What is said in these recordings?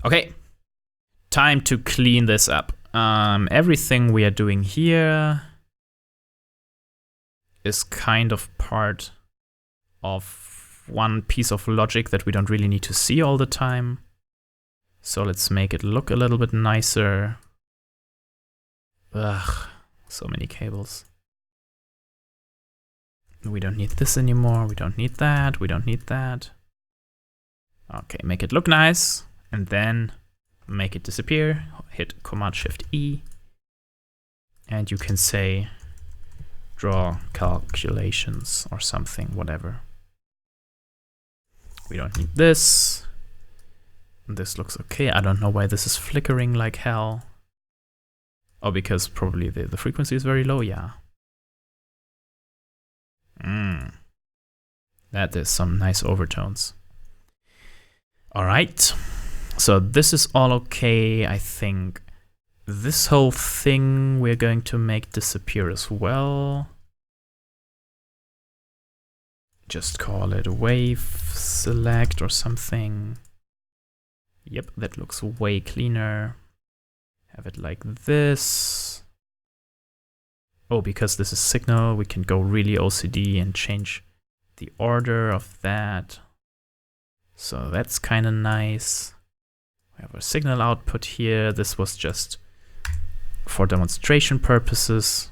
Okay, time to clean this up. Everything we are doing here is kind of part of one piece of logic that we don't really need to see all the time. So let's make it look a little bit nicer. Ugh, so many cables. We don't need this anymore. We don't need that. We don't need that. Okay, make it look nice and then make it disappear. Hit Command-Shift-E and you can say draw calculations or something, whatever. We don't need this. This looks okay. I don't know why this is flickering like hell. Oh, because probably the frequency is very low, yeah. That is some nice overtones. All right, so this is all okay. I think this whole thing we're going to make disappear as well. Just call it wave select or something. Yep, that looks way cleaner. Have it like this. Oh, because this is signal, we can go really OCD and change the order of that. So that's kind of nice. We have a signal output here. This was just for demonstration purposes.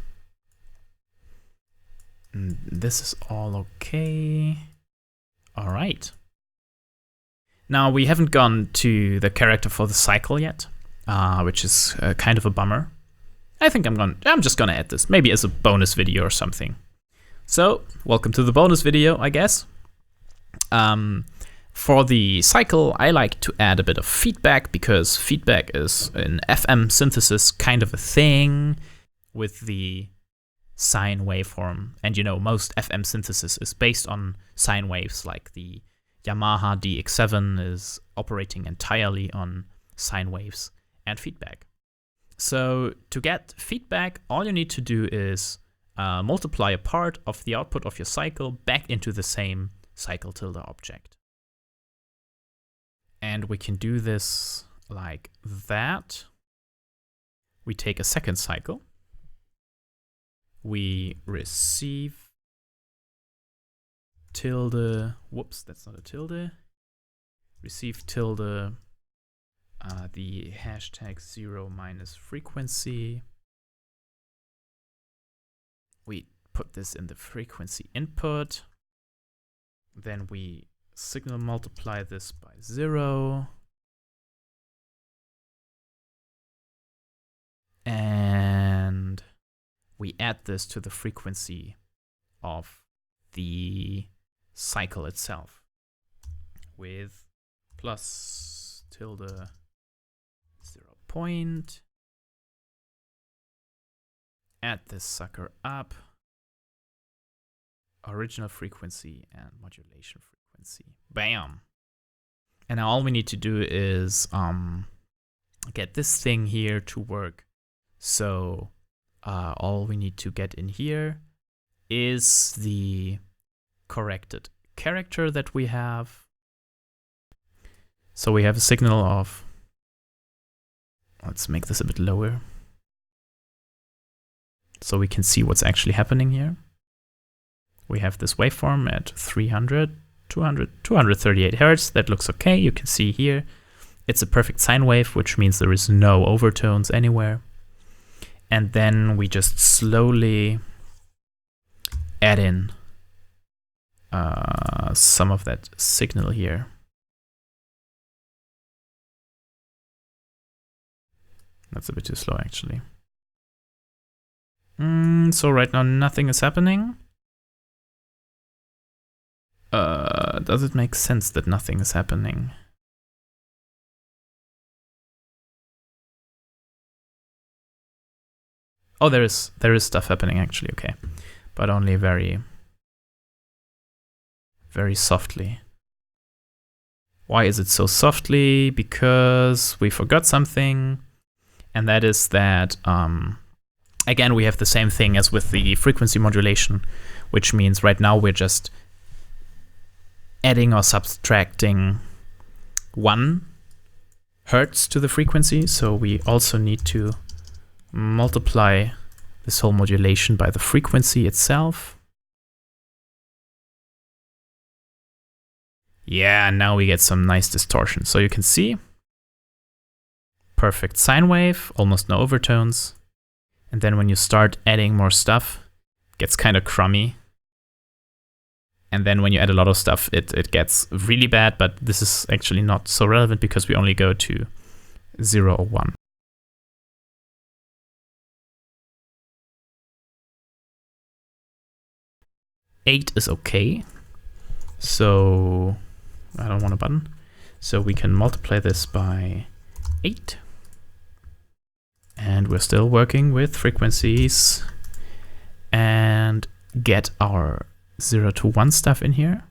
And this is all okay. All right. Now we haven't gone to the character for the cycle yet, which is kind of a bummer. I think I'm just gonna add this, maybe as a bonus video or something. So welcome to the bonus video, I guess. For the cycle, I like to add a bit of feedback because feedback is in FM synthesis kind of a thing with the sine waveform. And you know, most FM synthesis is based on sine waves, like the Yamaha DX7 is operating entirely on sine waves and feedback. So to get feedback, all you need to do is multiply a part of the output of your cycle back into the same cycle tilde object. And we can do this like that. We take a second cycle. We receive tilde, whoops, that's not a tilde. Receive tilde, the hashtag 0 minus frequency. We put this in the frequency input. Then we signal multiply this by 0. And we add this to the frequency of the cycle itself with plus tilde 0 point. Add this sucker up. Original frequency and modulation frequency. Bam! And now all we need to do is get this thing here to work. So all we need to get in here is the corrected character that we have. So we have a signal of, let's make this a bit lower so we can see what's actually happening here. We have this waveform at 300, 200, 238 Hertz. That looks okay. You can see here it's a perfect sine wave, which means there is no overtones anywhere. And then we just slowly add in some of that signal here. That's a bit too slow, actually. So right now nothing is happening. Does it make sense that nothing is happening? Oh, there is stuff happening actually, okay. But only very, very softly. Why is it so softly? Because we forgot something, and that is that, again, we have the same thing as with the frequency modulation, which means right now we're just adding or subtracting one hertz to the frequency, so we also need to multiply this whole modulation by the frequency itself. Yeah, now we get some nice distortion. So you can see perfect sine wave, almost no overtones. And then when you start adding more stuff, it gets kind of crummy. And then when you add a lot of stuff, it gets really bad, but this is actually not so relevant because we only go to 0 or 1. Eight is okay. So I don't want a button. So we can multiply this by 8. And we're still working with frequencies and get our 0 to 1 stuff in here.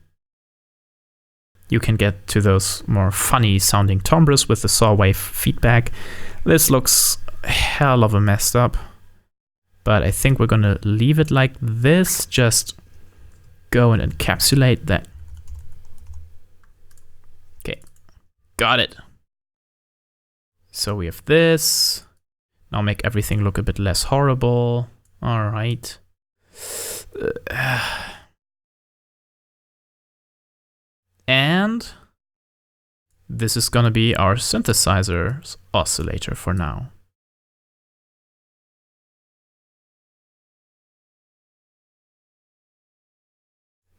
You can get to those more funny sounding timbres with the saw wave feedback. This looks hell of a messed up, but I think we're gonna leave it like this. Just go and encapsulate that. Okay, got it. So we have this. Now make everything look a bit less horrible. All right. And this is gonna be our synthesizer's oscillator for now.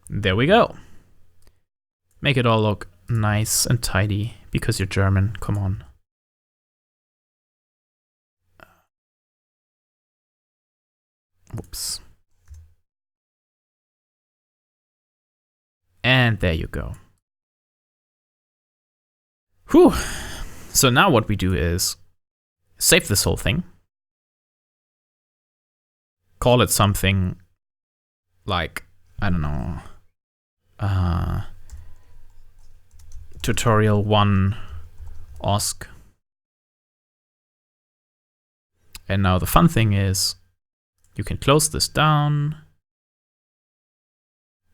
There we go. Make it all look nice and tidy because you're German, come on. Whoops. And there you go. Whew. So now what we do is save this whole thing. Call it something like, I don't know, tutorial 1 OSC. And now the fun thing is you can close this down.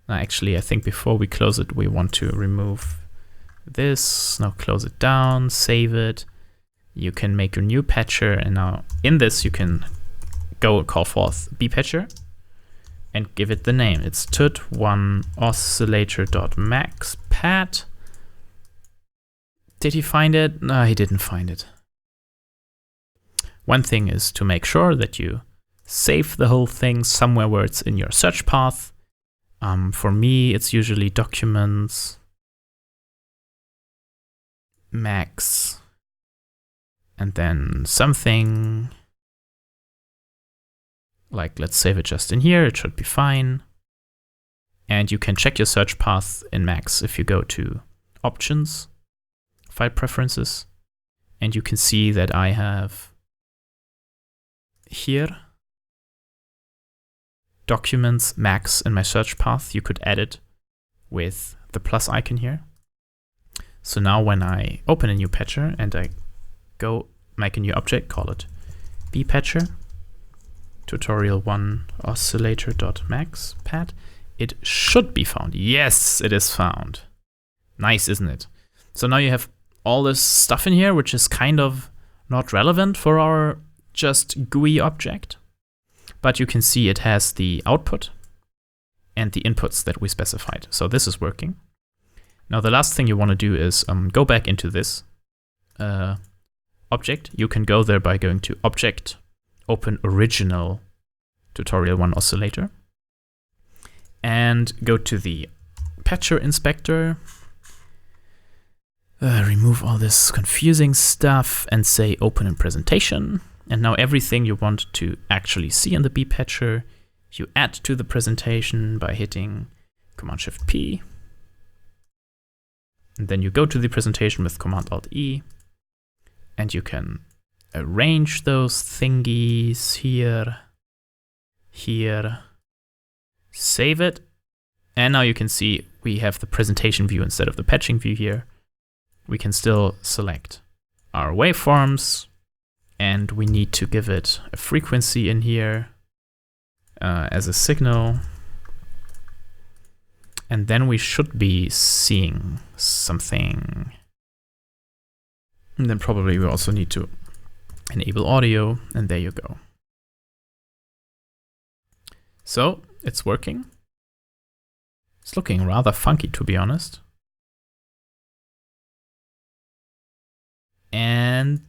Now actually, I think before we close it, we want to remove this. Now close it down, save it. You can make your new patcher, and now in this you can go call forth bpatcher and give it the name. It's tut1 oscillator.max pat. Did he find it? No, he didn't find it. One thing is to make sure that you save the whole thing somewhere where it's in your search path. For me, it's usually documents, max, and then something like, let's save it just in here. It should be fine. And you can check your search path in max if you go to options, file preferences, and you can see that I have here documents max in my search path. You could edit with the plus icon here. So now when I open a new patcher and I go make a new object, call it bpatcher, tutorial 1 oscillator.max pat, it should be found. Yes, it is found. Nice, isn't it? So now you have all this stuff in here, which is kind of not relevant for our just GUI object. But you can see it has the output and the inputs that we specified. So this is working. Now the last thing you want to do is go back into this object. You can go there by going to Object, Open Original Tutorial 1 Oscillator, and go to the Patcher Inspector. Remove all this confusing stuff and say Open in Presentation. And now everything you want to actually see in the bpatcher, you add to the presentation by hitting Command-Shift-P. And then you go to the presentation with Command-Alt-E. And you can arrange those thingies here, here, save it. And now you can see we have the presentation view instead of the patching view here. We can still select our waveforms. And we need to give it a frequency in here as a signal. And then we should be seeing something And then probably we also need to enable audio, and there you go. So it's working. It's looking rather funky, to be honest. And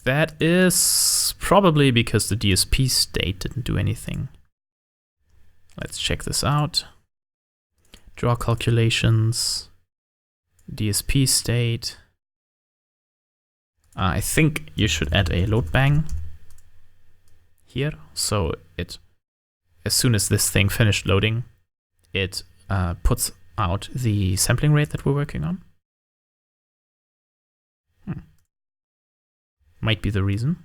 that is probably because the DSP state didn't do anything. Let's check this out. Draw calculations, DSP state. I think you should add a load bang here. So it, as soon as this thing finished loading, it puts out the sampling rate that we're working on. Might be the reason.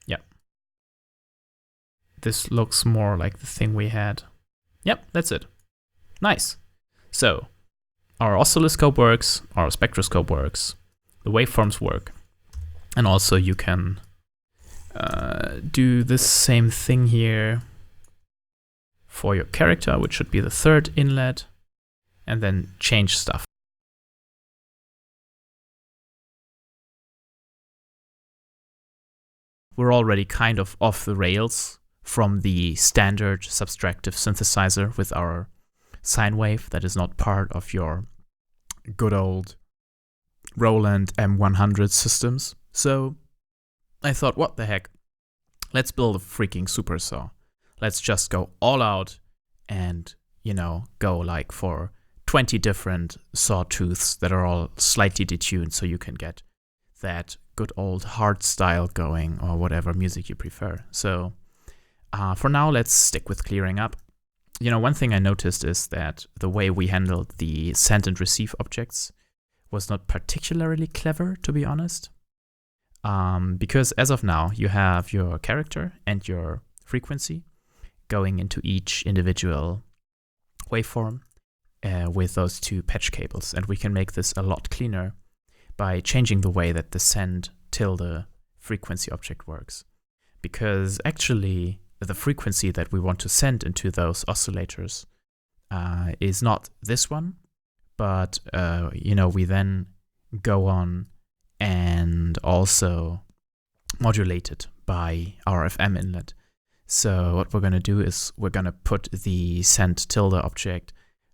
Yeah. This looks more like the thing we had. Yep, that's it. Nice. So our oscilloscope works, our spectroscope works, the waveforms work, and also you can do this same thing here for your character, which should be the third inlet, and then change stuff. We're already kind of off the rails from the standard subtractive synthesizer with our sine wave that is not part of your good old Roland M100 systems. So I thought, what the heck? Let's build a freaking supersaw. Let's just go all out and, you know, go like for 20 different sawtooths that are all slightly detuned so you can get that good old hard style going, or whatever music you prefer. So for now, let's stick with clearing up. You know, one thing I noticed is that the way we handled the send and receive objects was not particularly clever, to be honest. Because as of now, you have your character and your frequency going into each individual waveform with those two patch cables. And we can make this a lot cleaner by changing the way that the send tilde frequency object works. Because actually, the frequency that we want to send into those oscillators is not this one, but you know, we then go on and also modulate it by our FM inlet. So what we're going to do is we're going to put the send tilde object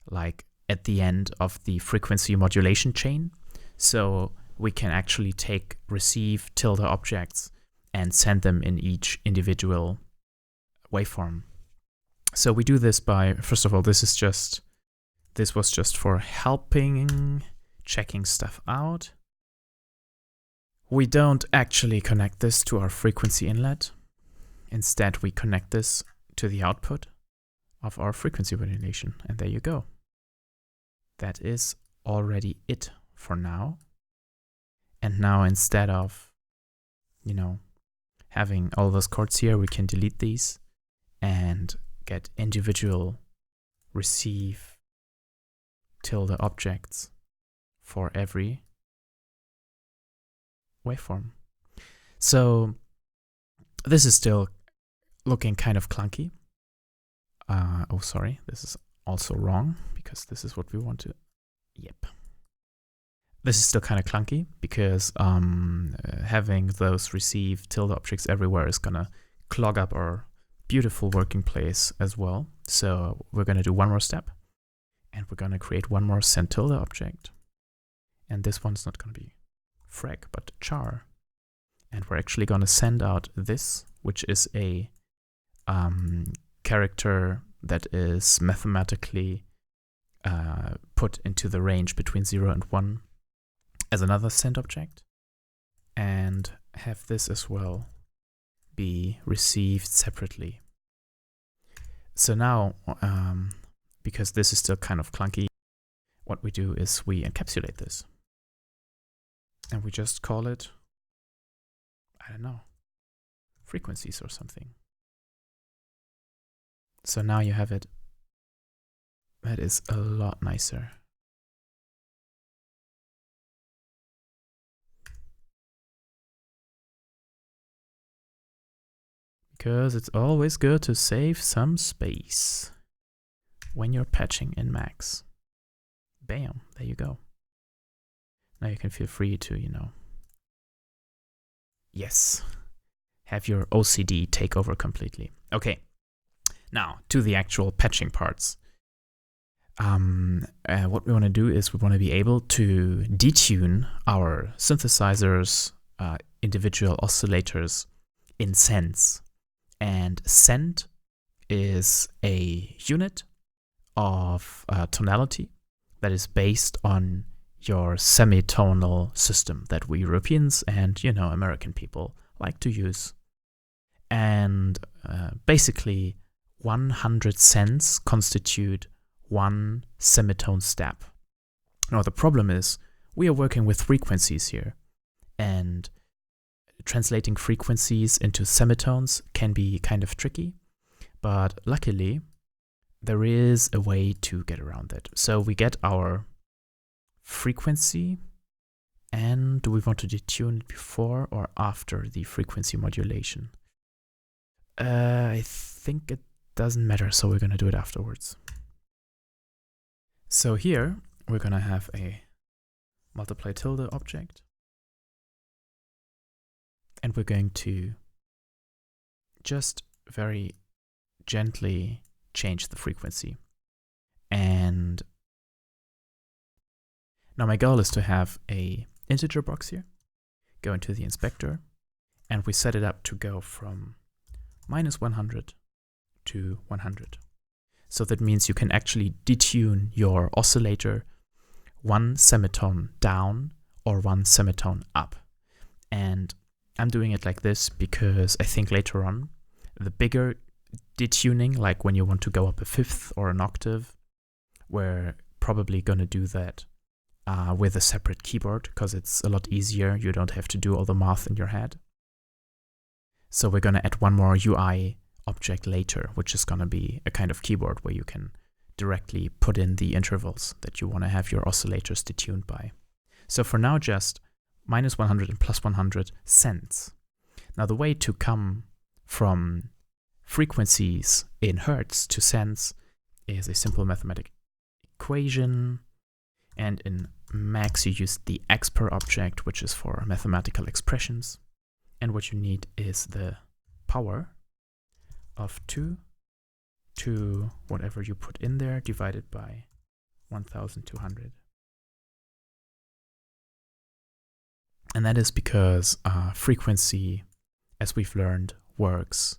like at the end of the frequency modulation chain. So we can actually take receive tilde objects and send them in each individual waveform. So we do this by, first of all, this was just for helping, checking stuff out. We don't actually connect this to our frequency inlet. Instead, we connect this to the output of our frequency modulation. And there you go. That is already it for now. And now instead of, you know, having all those chords here, we can delete these and get individual receive tilde objects for every waveform. So this is still looking kind of clunky. Oh, sorry, this is also wrong because this is what we want to, yep. This is still kind of clunky because having those receive tilde objects everywhere is gonna clog up our beautiful working place as well. So we're gonna do one more step and we're gonna create one more send tilde object. And this one's not gonna be frag, but char. And we're actually gonna send out this, which is a character that is mathematically put into the range between 0 and 1 as another send object, and have this as well be received separately. So now, because this is still kind of clunky, what we do is we encapsulate this. And we just call it, I don't know, frequencies or something. So now you have it. That is a lot nicer. Because it's always good to save some space when you're patching in Max. bam, there you go. Now you can feel free to, yes, have your OCD take over completely. Okay, now to the actual patching parts. What we want to do is we want to be able to detune our synthesizers, individual oscillators in cents. And cent is a unit of tonality that is based on your semitonal system that we Europeans and, American people like to use. And basically 100 cents constitute one semitone step. Now the problem is we are working with frequencies here, and translating frequencies into semitones can be kind of tricky, but luckily there is a way to get around that. So we get our frequency, and do we want to detune it before or after the frequency modulation? I think it doesn't matter, so we're going to do it afterwards. So here we're going to have a multiply tilde object, and we're going to just very gently change the frequency. And now my goal is to have a integer box here, go into the inspector, and we set it up to go from -100 to 100. So that means you can actually detune your oscillator one semitone down or one semitone up. And I'm doing it like this because I think later on, the bigger detuning, like when you want to go up a fifth or an octave, we're probably going to do that with a separate keyboard because it's a lot easier. You don't have to do all the math in your head. So we're going to add one more UI object later, which is going to be a kind of keyboard where you can directly put in the intervals that you want to have your oscillators detuned by. So for now, just -100 and +100 cents. Now the way to come from frequencies in hertz to cents is a simple mathematical equation, and in Max you use the expr object, which is for mathematical expressions, and what you need is the power of 2 to whatever you put in there divided by 1200. And that is because frequency, as we've learned, works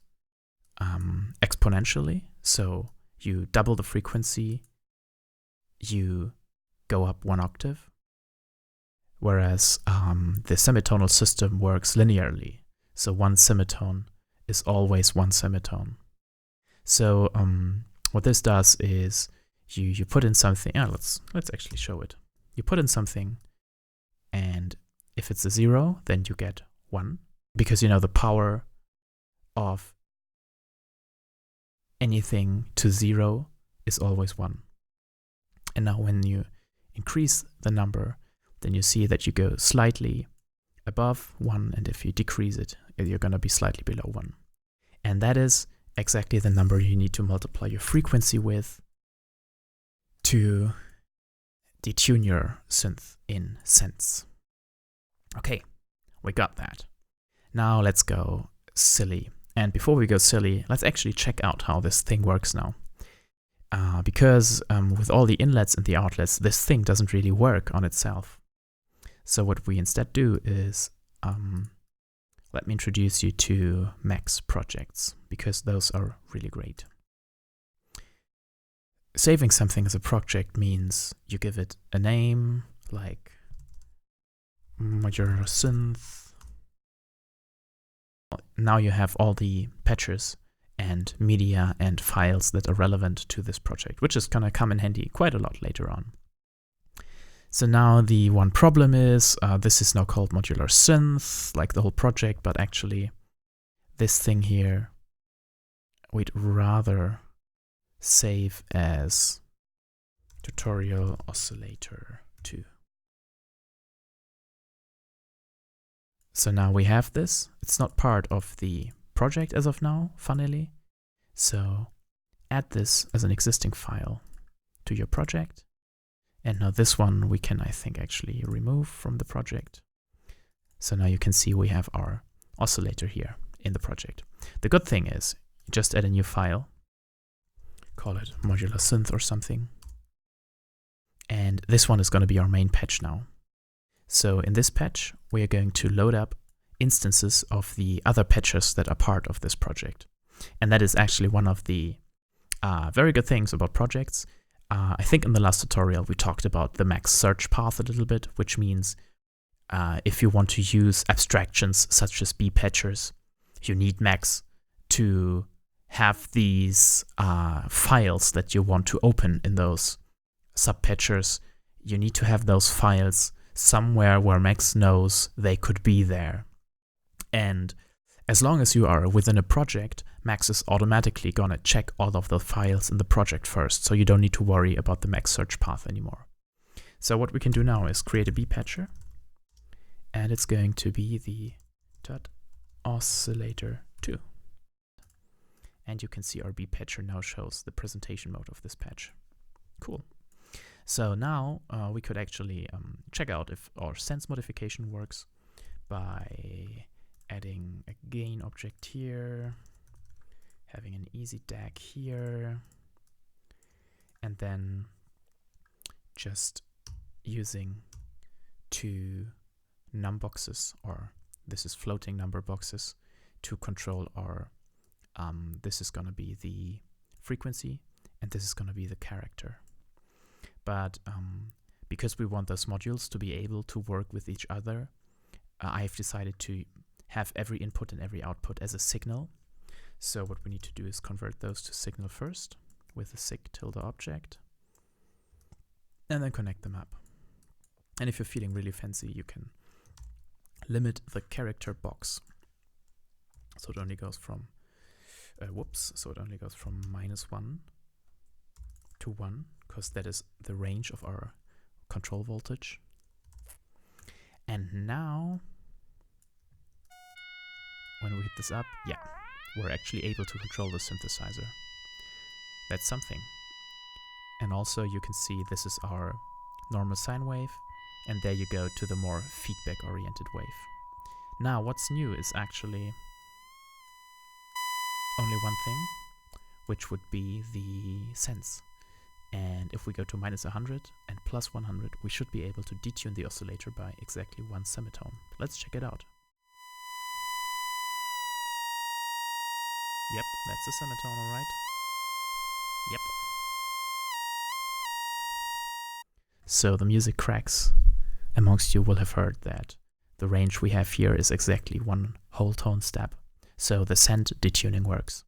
exponentially. So you double the frequency, you go up one octave, whereas the semitonal system works linearly. So one semitone is always one semitone. So what this does is you put in something. Let's actually show it. You put in something, and if it's a 0, then you get 1, because the power of anything to 0 is always 1. And now when you increase the number, then you see that you go slightly above 1, and if you decrease it, you're going to be slightly below 1. And that is exactly the number you need to multiply your frequency with to detune your synth in cents. Okay, we got that. Now let's go silly. And before we go silly, let's actually check out how this thing works now. Because with all the inlets and the outlets, this thing doesn't really work on itself. So what we instead do is, let me introduce you to Max projects, because those are really great. Saving something as a project means you give it a name, like modular synth. Now you have all the patches and media and files that are relevant to this project, which is going to come in handy quite a lot later on. So now the one problem is this is now called modular synth, like the whole project, but actually this thing here we'd rather save as tutorial oscillator 2. So now we have this. It's not part of the project as of now, funnily. So add this as an existing file to your project. And now this one we can, I think, actually remove from the project. So now you can see we have our oscillator here in the project. The good thing is, you just add a new file, call it modular synth or something. And this one is going to be our main patch now. So in this patch, we are going to load up instances of the other patches that are part of this project. And that is actually one of the very good things about projects. I think in the last tutorial, we talked about the max search path a little bit, which means if you want to use abstractions such as bpatchers, you need max to have these files that you want to open in those subpatchers. You need to have those files somewhere where max knows they could be there. And as long as you are within a project, max is automatically going to check all of the files in the project first, so you don't need to worry about the max search path anymore. So what we can do now is create a bpatcher, and it's going to be the .oscillator2. And you can see our bpatcher now shows the presentation mode of this patch. Cool. So now we could actually check out if our sense modification works by adding a gain object here, having an easy DAC here, and then just using two num boxes, or this is floating number boxes, to control our, this is going to be the frequency, and this is going to be the character. But because we want those modules to be able to work with each other, I've decided to have every input and every output as a signal. So what we need to do is convert those to signal first with the sig tilde object, and then connect them up. And if you're feeling really fancy, you can limit the character box. So it only goes from, so it only goes from -1 to 1, because that is the range of our control voltage. And now, when we hit this up, yeah, we're actually able to control the synthesizer. That's something. And also you can see this is our normal sine wave, and there you go to the more feedback-oriented wave. Now what's new is actually only one thing, which would be the sense. And if we go to -100 and +100, we should be able to detune the oscillator by exactly 1 semitone. Let's check it out. Yep, that's a semitone, all right. Yep. So the music cracks. Amongst you will have heard that the range we have here is exactly 1 whole tone step. So the send detuning works.